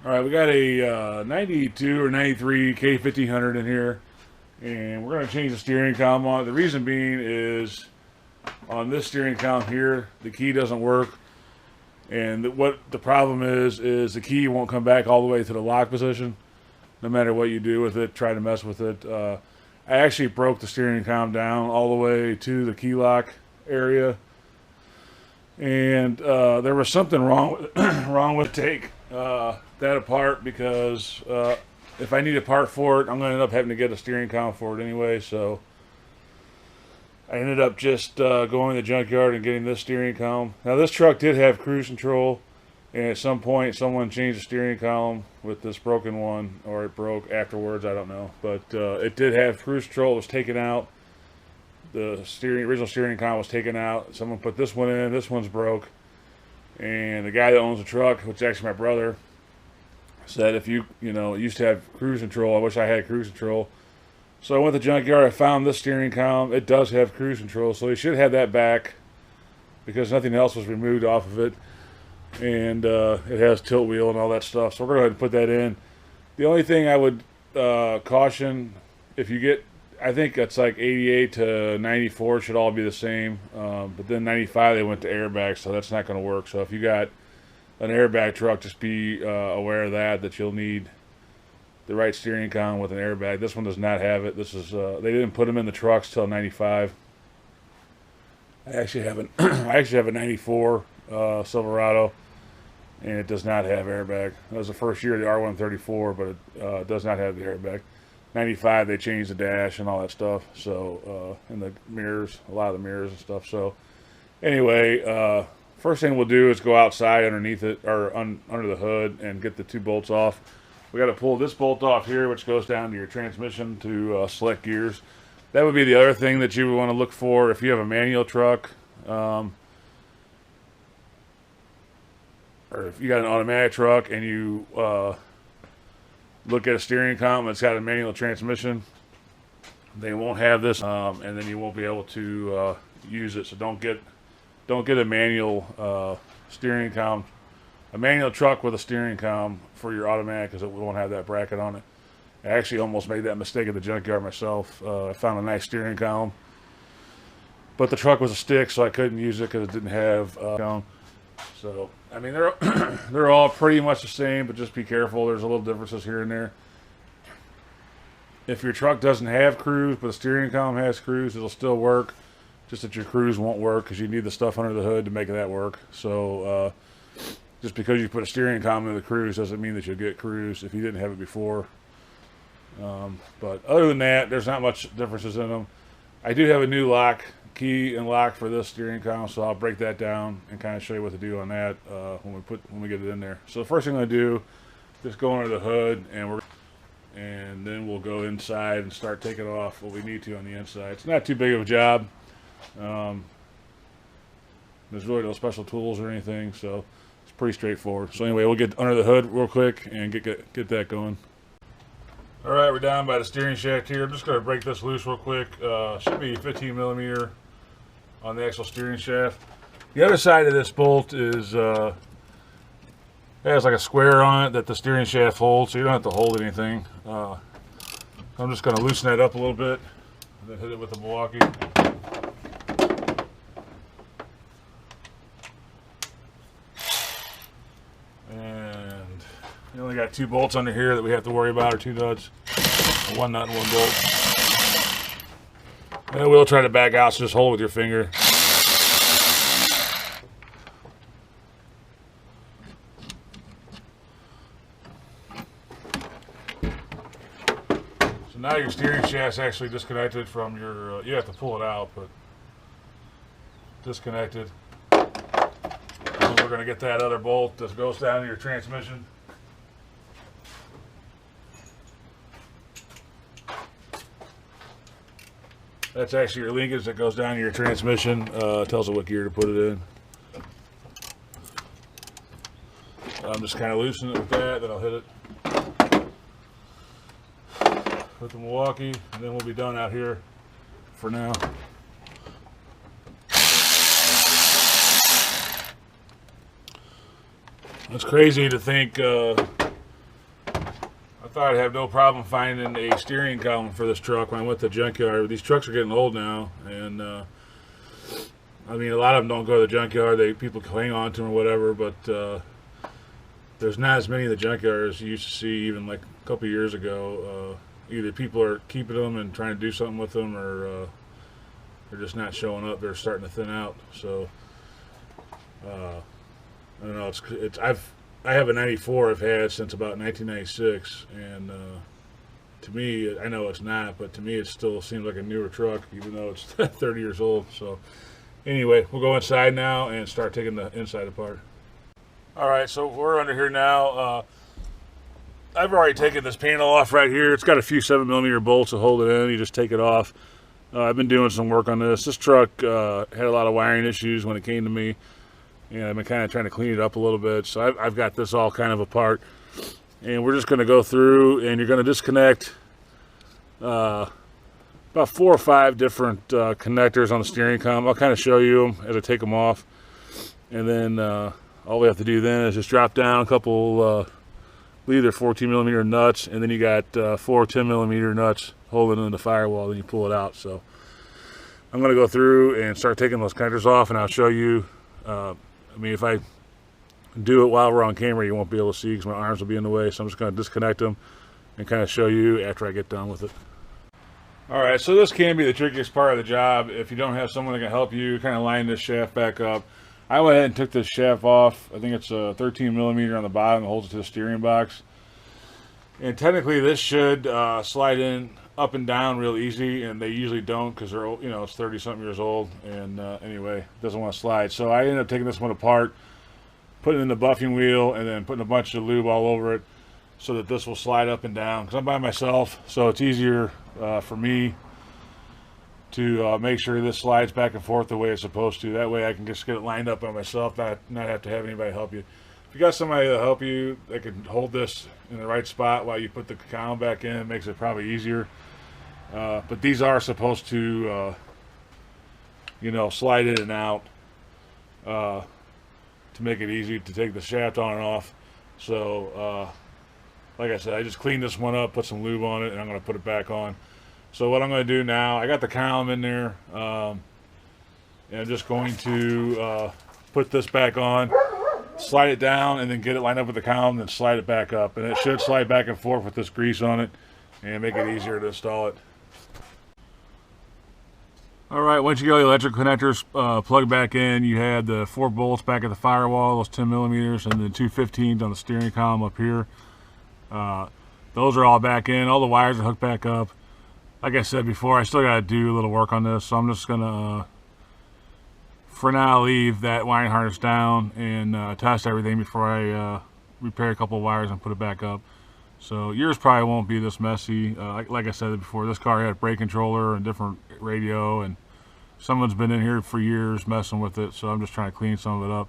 All right, we got a 92 or 93 K1500 in here, and we're going to change the steering column on it. The reason being is on this steering column here, the key doesn't work, and what the problem is the key won't come back all the way to the lock position, no matter what you do with it, try to mess with it. I actually broke the steering column down all the way to the key lock area, and there was something wrong with wrong with take that apart, because if I need a part for it, I'm going to end up having to get a steering column for it anyway. So I ended up just going to the junkyard and getting this steering column. Now this truck did have cruise control, and at some point someone changed the steering column with this broken one, or it broke afterwards, I don't know. But it did have cruise control. It was taken out. The original steering column was taken out. Someone put this one in. This one's broke. And the guy that owns the truck, which is actually my brother, said if it used to have cruise control. I wish I had cruise control. So I went to the junkyard. I found this steering column. It does have cruise control, so he should have that back, because nothing else was removed off of it. And it has tilt wheel and all that stuff. So we're going to go ahead and put that in. The only thing I would caution, if you get, I think it's like 88 to 94 should all be the same. But then 95 they went to airbag, so that's not going to work. So if you got an airbag truck, just be aware of that you'll need the right steering column with an airbag. This one does not have it. This is they didn't put them in the trucks till 95. I actually have a 94 Silverado, and it does not have airbag. That was the first year of the R134, but it does not have the airbag. 95 they changed the dash and all that stuff, so and the mirrors, a lot of the mirrors and stuff. So anyway, first thing we'll do is go outside underneath it, or under the hood, and get the two bolts off. We got to pull this bolt off here, which goes down to your transmission to select gears. That would be the other thing that you would want to look for if you have a manual truck, or if you got an automatic truck and you look at a steering column that's got a manual transmission. They won't have this, and then you won't be able to use it. So don't get a manual steering column, a manual truck with a steering column for your automatic, because it won't have that bracket on it. I actually almost made that mistake at the junkyard myself. I found a nice steering column, but the truck was a stick, so I couldn't use it because it didn't have column. So I mean, they're all pretty much the same, but just be careful. There's a little differences here and there. If your truck doesn't have cruise, but the steering column has cruise, it'll still work. Just that your cruise won't work, because you need the stuff under the hood to make that work. So just because you put a steering column in the cruise doesn't mean that you'll get cruise if you didn't have it before. But other than that, there's not much differences in them. I do have a new key and lock for this steering column, so I'll break that down and kind of show you what to do on that when we get it in there. So the first thing I'm going to do, just go under the hood, and then we'll go inside and start taking off what we need to on the inside. It's not too big of a job. There's really no special tools or anything, so it's pretty straightforward. So anyway, we'll get under the hood real quick and get that going. All right, we're down by the steering shaft here. I'm just going to break this loose real quick. Should be 15 millimeter on the actual steering shaft. The other side of this bolt is it has like a square on it that the steering shaft holds, so you don't have to hold anything. I'm just going to loosen that up a little bit, and then hit it with the Milwaukee. And you only got two bolts under here that we have to worry about, or two nuts, one nut and one bolt. And we'll try to back out, so just hold with your finger. So now your steering shaft's actually disconnected from your, you have to pull it out, but disconnected. And we're going to get that other bolt that goes down to your transmission. That's actually your linkage that goes down to your transmission. Tells it what gear to put it in. I'm just kind of loosening it with that, then I'll hit it with the Milwaukee, and then we'll be done out here for now. It's crazy to think thought I'd have no problem finding a steering column for this truck when I went to the junkyard. These trucks are getting old now, and I mean, a lot of them don't go to the junkyard. People hang on to them or whatever, but there's not as many in the junkyard as you used to see even like a couple years ago. Either people are keeping them and trying to do something with them, or they're just not showing up. They're starting to thin out. So I don't know. I have a 94 I've had since about 1996, and to me, I know it's not, but to me it still seems like a newer truck, even though it's 30 years old. So anyway, we'll go inside now and start taking the inside apart. All right, so we're under here now. I've already taken this panel off right here. It's got a few 7mm bolts to hold it in. You just take it off. I've been doing some work on this. This truck had a lot of wiring issues when it came to me, and I've been kind of trying to clean it up a little bit. So I've got this all kind of apart, and we're just going to go through, and you're going to disconnect about 4 or 5 different connectors on the steering column. I'll kind of show you them as I take them off, and then all we have to do then is just drop down a couple either 14mm nuts, and then you got 4 10mm nuts holding in the firewall, then you pull it out. So I'm going to go through and start taking those connectors off, and I'll show you. I mean, if I do it while we're on camera, you won't be able to see because my arms will be in the way, so I'm just going to disconnect them and kind of show you after I get done with it. Alright, so this can be the trickiest part of the job if you don't have someone that can help you kind of line this shaft back up. I went ahead and took this shaft off. I think it's a 13mm on the bottom that holds it to the steering box. And technically this should slide in up and down real easy, and they usually don't because they're, you know, it's 30-something years old, and anyway, it doesn't want to slide. So I ended up taking this one apart, putting it in the buffing wheel, and then putting a bunch of lube all over it so that this will slide up and down, because I'm by myself, so it's easier for me to make sure this slides back and forth the way it's supposed to. That way I can just get it lined up by myself, not have to have anybody help you. If you got somebody to help you that can hold this in the right spot while you put the column back in, it makes it probably easier. But these are supposed to, you know, slide in and out to make it easy to take the shaft on and off. So, like I said, I just cleaned this one up, put some lube on it, and I'm going to put it back on. So what I'm going to do now, I got the column in there, and I'm just going to put this back on, slide it down, and then get it lined up with the column, then slide it back up. And it should slide back and forth with this grease on it and make it easier to install it. Alright, once you get all the electric connectors plugged back in, you had the 4 bolts back at the firewall, those 10mm, and then 2 15s on the steering column up here. Those are all back in. All the wires are hooked back up. Like I said before, I still got to do a little work on this, so I'm just going to, for now, leave that wiring harness down and test everything before I repair a couple of wires and put it back up. So yours probably won't be this messy. Like I said before, this car had a brake controller and different radio, and someone's been in here for years messing with it, so I'm just trying to clean some of it up.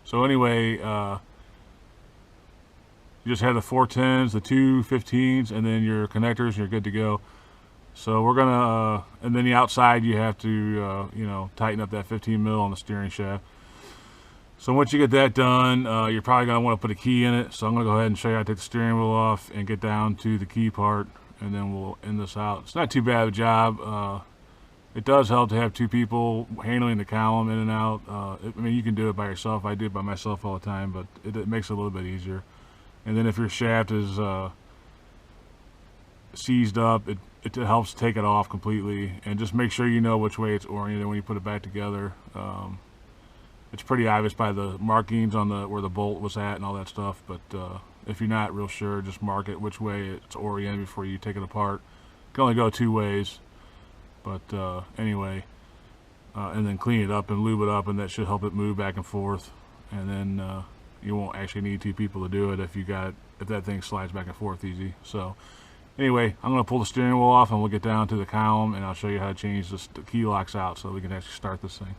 So anyway, you just have the 4 10s, the 2 15s, and then your connectors, and you're good to go. So we're gonna, and then the outside you have to, you know, tighten up that 15mm on the steering shaft. So once you get that done, you're probably gonna want to put a key in it. So I'm gonna go ahead and show you how to take the steering wheel off and get down to the key part, and then we'll end this out. It's not too bad of a job. It does help to have 2 people handling the column in and out. I mean, you can do it by yourself. I do it by myself all the time, but it makes it a little bit easier. And then if your shaft is seized up, it helps take it off completely, and just make sure you know which way it's oriented when you put it back together. It's pretty obvious by the markings on the where the bolt was at and all that stuff, but if you're not real sure, just mark it which way it's oriented before you take it apart. It can only go 2 ways, but anyway, and then clean it up and lube it up, and that should help it move back and forth. And then you won't actually need 2 people to do it if that thing slides back and forth easy. So anyway, I'm going to pull the steering wheel off, and we'll get down to the column, and I'll show you how to change the key locks out so we can actually start this thing.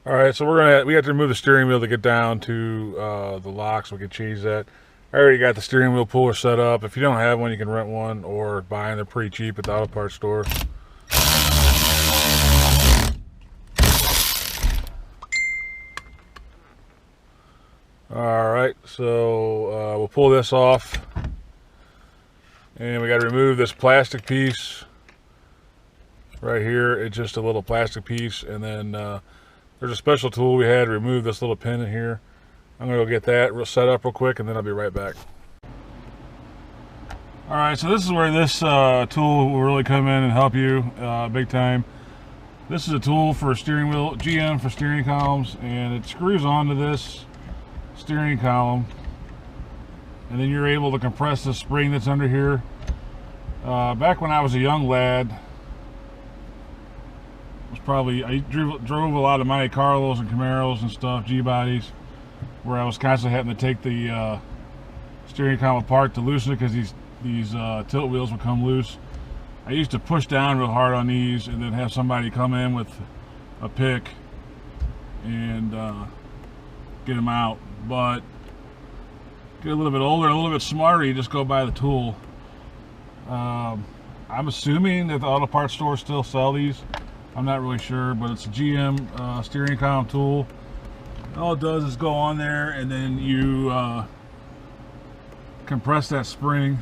Alright, so we have to remove the steering wheel to get down to the lock so we can change that. I already got the steering wheel puller set up. If you don't have one, you can rent one or buy them. They're pretty cheap at the auto parts store. Alright, so we'll pull this off. And we got to remove this plastic piece right here. It's just a little plastic piece, and then there's a special tool we had to remove this little pin in here. I'm gonna go get that set up real quick, and then I'll be right back. All right, so this is where this tool will really come in and help you big time. This is a tool for steering wheel, GM for steering columns, and it screws onto this steering column, and then you're able to compress the spring that's under here. Back when I was a young lad, I drove a lot of Monte Carlos and Camaros and stuff, G-bodies, where I was constantly having to take the steering column apart to loosen it because these tilt wheels would come loose. I used to push down real hard on these and then have somebody come in with a pick and get them out. But get a little bit older, a little bit smarter, you just go buy the tool. I'm assuming that the auto parts stores still sell these. I'm not really sure, but it's a GM steering column tool. All it does is go on there, and then you compress that spring.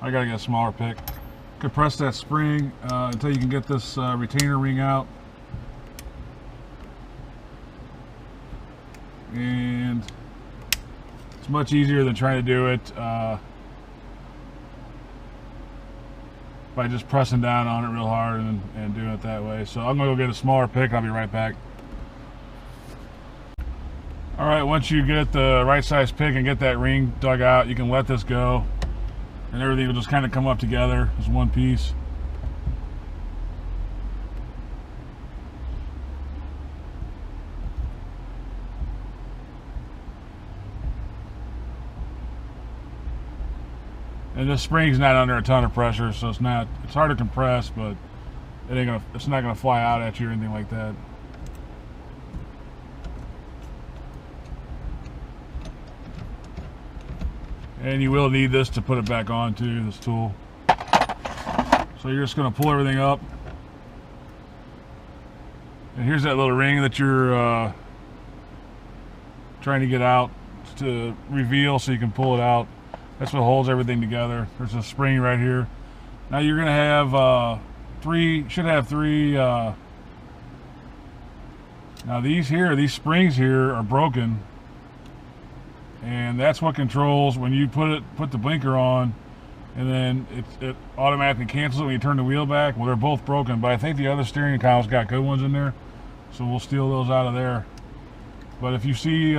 I gotta get a smaller pick. Compress that spring until you can get this retainer ring out. And it's much easier than trying to do it by just pressing down on it real hard and doing it that way. So I'm gonna go get a smaller pick. I'll be right back. All right, once you get the right size pick and get that ring dug out, you can let this go, and everything will just kind of come up together as one piece. And this spring's not under a ton of pressure, so it's hard to compress, but it's not gonna fly out at you or anything like that. And you will need this to put it back on too, this tool. So you're just gonna pull everything up. And here's that little ring that you're trying to get out to reveal so you can pull it out. That's what holds everything together. There's a spring right here. Now you're gonna have should have three, now these springs here are broken. And that's what controls when you put the blinker on, and then it automatically cancels it when you turn the wheel back. Well, they're both broken, but I think the other steering column's got good ones in there, so we'll steal those out of there. But if you see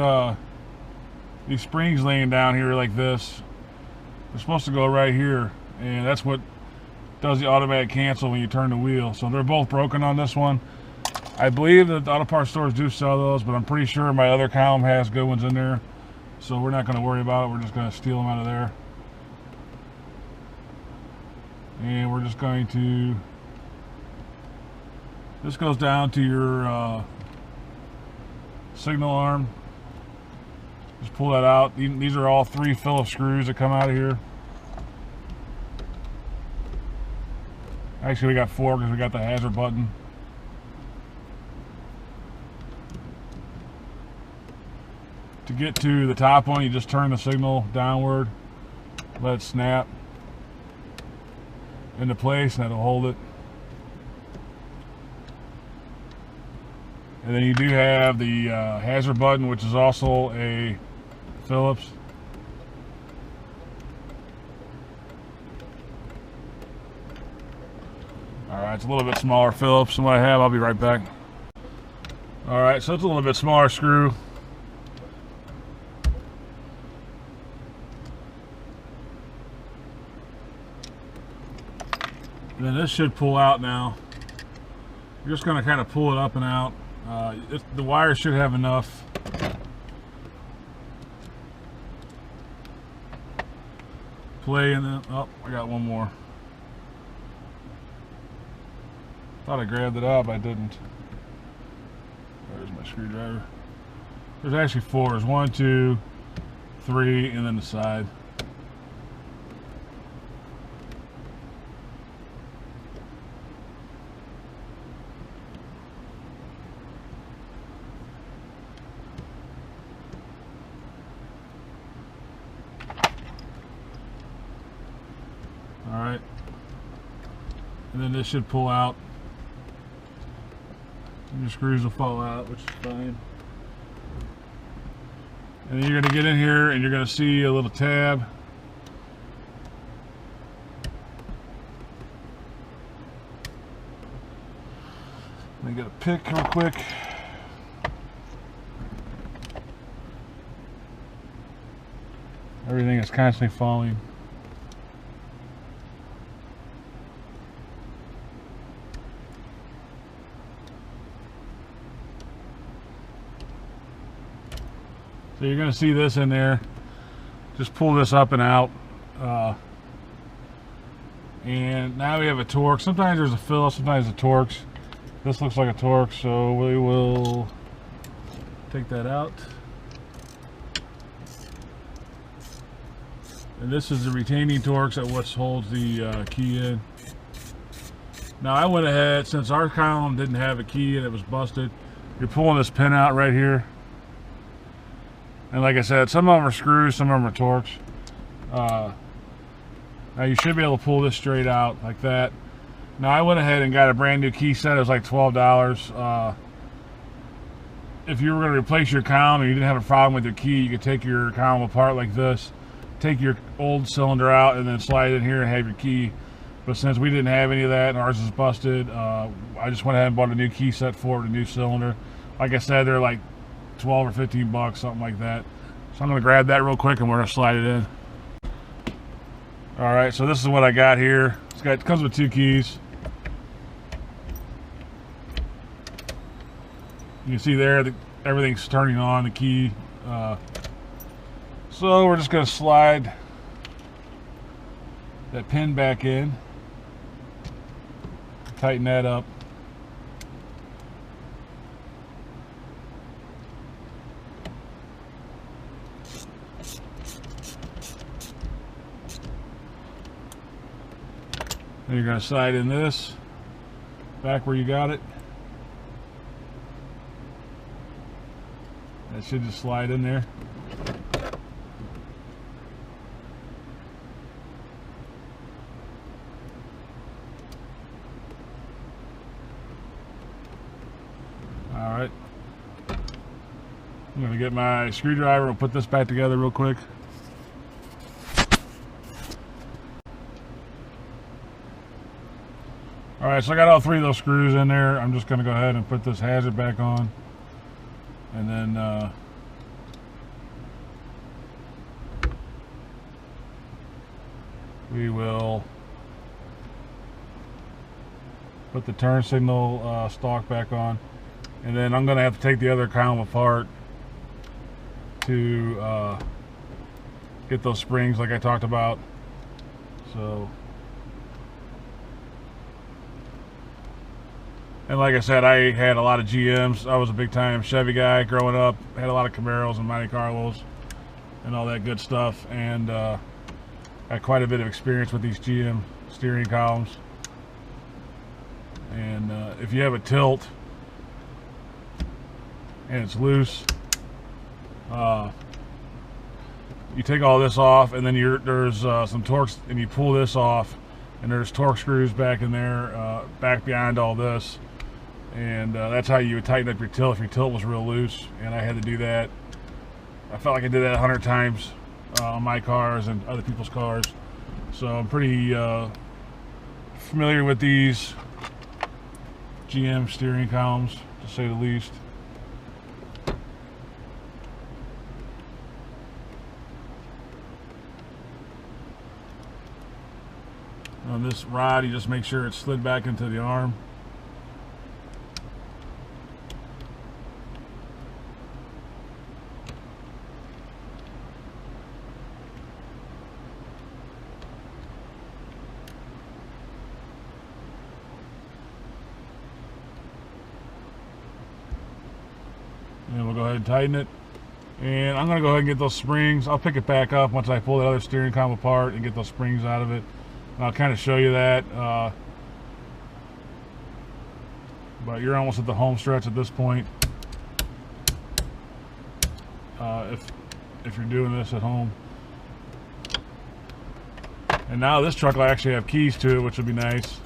these springs laying down here like this, they're supposed to go right here, and that's what does the automatic cancel when you turn the wheel. So they're both broken on this one. I believe that the auto parts stores do sell those, but I'm pretty sure my other column has good ones in there. So we're not going to worry about it. We're just going to steal them out of there. And we're just going to, this goes down to your signal arm. Just pull that out. These are all 3 Phillips screws that come out of here. Actually, we got 4 because we got the hazard button. To get to the top one, you just turn the signal downward, let it snap into place, and that'll hold it. And then you do have the hazard button, which is also a Phillips. Alright, it's a little bit smaller Phillips than what I have. I'll be right back. Alright, so it's a little bit smaller screw. And then this should pull out now. You're just going to kind of pull it up and out. The wire should have enough. Play, and then, oh, I got one more. Thought I grabbed it up, I didn't. There's my screwdriver. There's actually 4. There's 1, 2, 3, and then the side. and then this should pull out. And your screws will fall out, which is fine. And then you're going to get in here and you're going to see a little tab. Let me get a pick real quick. Everything is constantly falling. So you're going to see this in there. Just pull this up and out. And now we have a Torx. Sometimes there's a Phillips, sometimes a Torx. This looks like a Torx, so we will take that out. And this is the retaining Torx that what holds the key in. Now I went ahead, since our column didn't have a key and it was busted, you're pulling this pin out right here. And like I said, some of them are screws, some of them are Torx. Now you should be able to pull this straight out like that. Now I went ahead and got a brand new key set. It was like $12. If you were going to replace your column and you didn't have a problem with your key, you could take your column apart like this, take your old cylinder out, and then slide it in here and have your key. But since we didn't have any of that and ours is busted, I just went ahead and bought a new key set for it, a new cylinder. Like I said, they're like 12 or 15 bucks, something like that. So I'm going to grab that real quick and we're going to slide it in. Alright, so this is what I got here. It comes with 2 keys. You can see there that everything's turning on, the key. So we're just going to slide that pin back in. Tighten that up. Then you're going to slide in this back where you got it. That should just slide in there. Alright. I'm going to get my screwdriver and put this back together real quick. Alright, so I got all 3 of those screws in there. I'm just going to go ahead and put this hazard back on. And then we will put the turn signal stalk back on. And then I'm going to have to take the other column apart to get those springs like I talked about. So, and like I said, I had a lot of GMs. I was a big time Chevy guy growing up. I had a lot of Camaros and Monte Carlos and all that good stuff. And had quite a bit of experience with these GM steering columns. And if you have a tilt and it's loose, you take all this off, and then there's some Torx, and you pull this off, and there's Torx screws back in there, back behind all this, and that's how you would tighten up your tilt if your tilt was real loose. And I had to do that. I felt like I did that 100 times on my cars and other people's cars, so I'm pretty familiar with these GM steering columns, to say the least. On this rod, you just make sure it's slid back into the arm. And we'll go ahead and tighten it. And I'm going to go ahead and get those springs. I'll pick it back up once I pull that other steering column apart and get those springs out of it. I'll kind of show you that, but you're almost at the home stretch at this point. If you're doing this at home. And now this truck will actually have keys to it, which would be nice.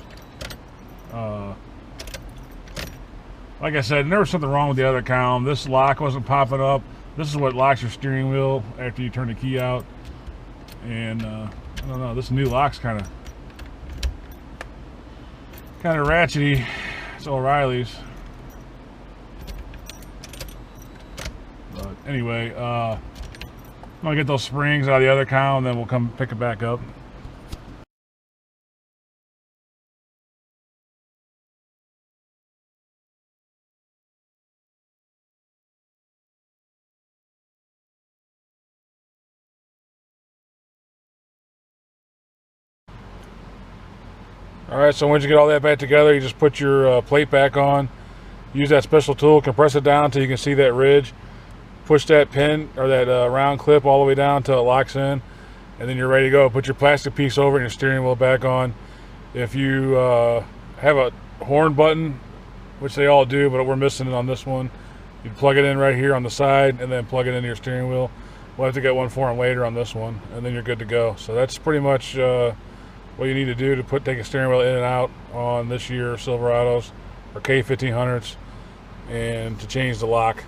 Like I said, there was something wrong with the other column. This lock wasn't popping up. This is what locks your steering wheel after you turn the key out. And I don't know, this new lock's kind of ratchety. It's O'Reilly's. But anyway, I'm gonna get those springs out of the other column, then we'll come pick it back up. Alright, so once you get all that back together, you just put your plate back on. Use that special tool, compress it down until you can see that ridge. Push that pin or that round clip all the way down until it locks in, and then you're ready to go. Put your plastic piece over it and your steering wheel back on. If you have a horn button, which they all do, but we're missing it on this one, you plug it in right here on the side and then plug it into your steering wheel. We'll have to get one for them later on this one, and then you're good to go. So that's pretty much what you need to do to take a steering wheel in and out on this year Silverados or K1500s, and to change the lock.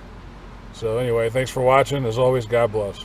So anyway, thanks for watching. As always, God bless.